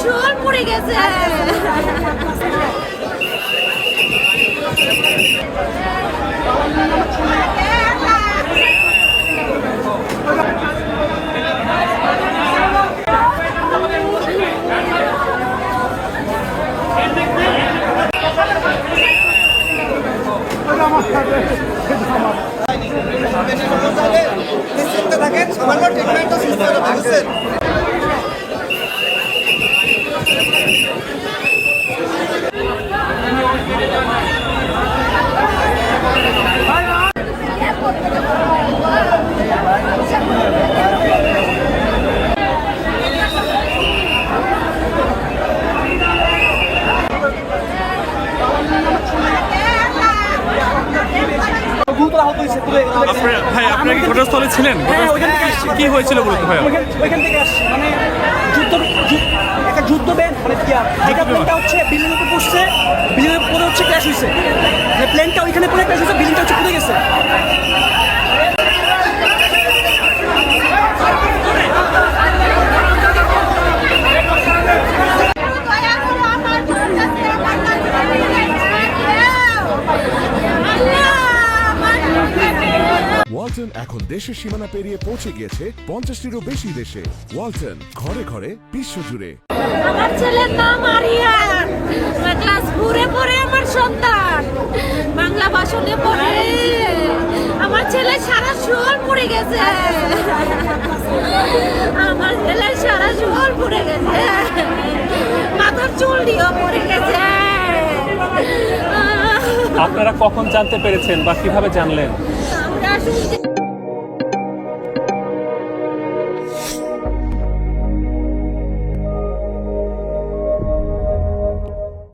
শোল পড়ে গেছে। নিশ্চিন্ত থাকেন, সামান্য ট্রিটমেন্টও সুস্থ হবে, বুঝছেন? ভাই আপনারা কি ঘটনাস্থলে ছিলেন? কি হয়েছিল বলতে ভাই? ওইখান থেকে আসছে মানে একটা যুদ্ধ ব্যান্ড মানে কি এটা প্লেনটা হচ্ছে বিল্ডিং উপর পড়ছে, বিল্ডিং এর পরে হচ্ছে ক্র্যাশ হয়েছে, প্লেনটা ওইখানে পড়ে ক্র্যাশ হয়েছে, বিল্ডিংটা হচ্ছে পড়ে গেছে। ওয়ালটন এখন দেশের সীমানা পেরিয়ে পৌঁছে গিয়েছে 50টিরও বেশি দেশে। ওয়ালটন, ঘরে ঘরে বিশ্বজুড়ে। আমার ছেলের নাম আরিয়ান, ক্লাস 4-এ পড়ে আমার সন্তান, বাংলা ভাষণে পড়ে। আমার ছেলে সারা শোল পড়ে গেছে, আমার ছেলে সারা শোল পড়ে গেছে, মাথার চুল দিয়েও পড়ে গেছে। আপনারা কখন জানতে পেরেছেন বা কিভাবে জানলেন? আমরা শুনছি